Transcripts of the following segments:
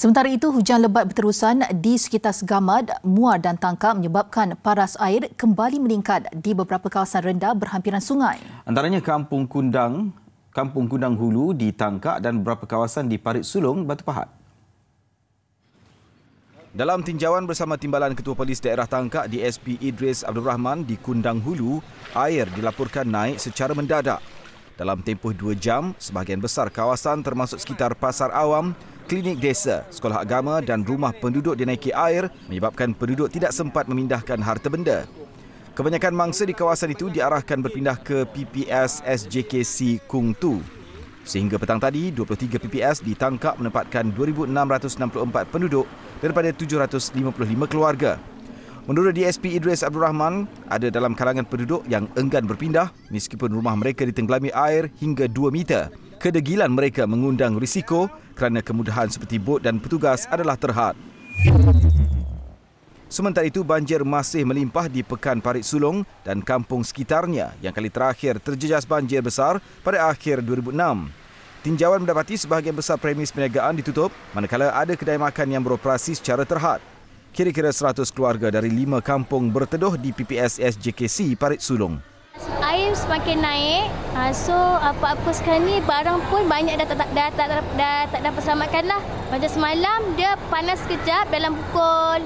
Sementara itu, hujan lebat berterusan di sekitar Segamad, Muar dan Tangkap menyebabkan paras air kembali meningkat di beberapa kawasan rendah berhampiran sungai. Antaranya Kampung Kundang Hulu di Tangkak dan beberapa kawasan di Parit Sulong, Batu Pahat. Dalam tinjauan bersama Timbalan Ketua Polis Daerah Tangkak DSP Idris Abdul Rahman di Kundang Hulu, air dilaporkan naik secara mendadak. Dalam tempoh 2 jam, sebahagian besar kawasan termasuk sekitar Pasar Awam, klinik desa, sekolah agama dan rumah penduduk dinaiki air menyebabkan penduduk tidak sempat memindahkan harta benda. Kebanyakan mangsa di kawasan itu diarahkan berpindah ke PPS SJKC Kung Tu. Sehingga petang tadi, 23 PPS ditangkap menempatkan 2,664 penduduk daripada 755 keluarga. Menurut DSP Idris Abdul Rahman, ada dalam kalangan penduduk yang enggan berpindah meskipun rumah mereka ditenggelami air hingga 2 meter. Kedegilan mereka mengundang risiko kerana kemudahan seperti bot dan petugas adalah terhad. Sementara itu, banjir masih melimpah di Pekan Parit Sulong dan kampung sekitarnya yang kali terakhir terjejas banjir besar pada akhir 2006. Tinjauan mendapati sebahagian besar premis perniagaan ditutup manakala ada kedai makan yang beroperasi secara terhad. Kira-kira 100 keluarga dari 5 kampung berteduh di PPS SJKC Parit Sulong. Air semakin naik, so apa-apa sekarang ni barang pun banyak dah tak dapat selamatkan lah. Macam semalam dia panas sekejap dalam pukul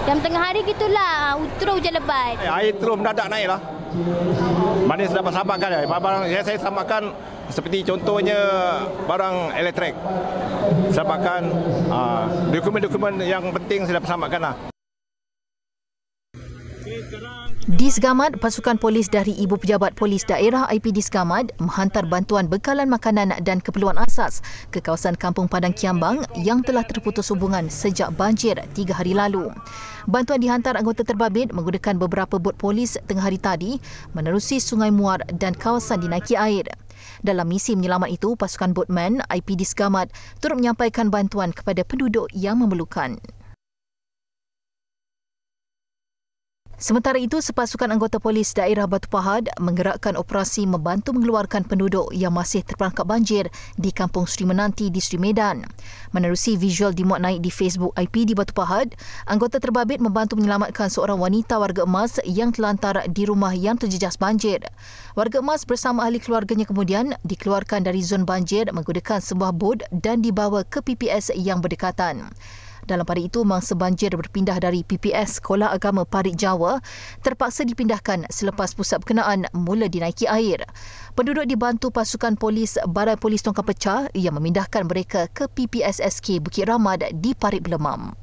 jam tengah hari gitulah, terus hujan lebat. Air terus mendadak naik lah. Mana saya dapat selamatkan barang saya selamatkan seperti contohnya barang elektrik. Selamatkan dokumen-dokumen yang penting saya dapat selamatkan lah. Di Segamad, pasukan polis dari Ibu Pejabat Polis Daerah IPD Segamad menghantar bantuan bekalan makanan dan keperluan asas ke kawasan Kampung Padang Kiambang yang telah terputus hubungan sejak banjir 3 hari lalu. Bantuan dihantar anggota terbabit menggunakan beberapa bot polis tengah hari tadi menerusi Sungai Muar dan kawasan dinaiki air. Dalam misi menyelamat itu, pasukan boatman IPD Segamad turut menyampaikan bantuan kepada penduduk yang memerlukan. Sementara itu, sepasukan anggota polis daerah Batu Pahat menggerakkan operasi membantu mengeluarkan penduduk yang masih terperangkap banjir di Kampung Sri Menanti di Sri Medan. Menerusi visual dimuat naik di Facebook IPD Batu Pahat, anggota terbabit membantu menyelamatkan seorang wanita warga emas yang terlantar di rumah yang terjejas banjir. Warga emas bersama ahli keluarganya kemudian dikeluarkan dari zon banjir menggunakan sebuah bot dan dibawa ke PPS yang berdekatan. Dalam pada itu, mangsa banjir berpindah dari PPS Sekolah Agama Parit Jawa terpaksa dipindahkan selepas pusat berkenaan mula dinaiki air. Penduduk dibantu pasukan polis Barai Polis Tongkang Pecah yang memindahkan mereka ke PPS SK Bukit Ramad di Parit Belemam.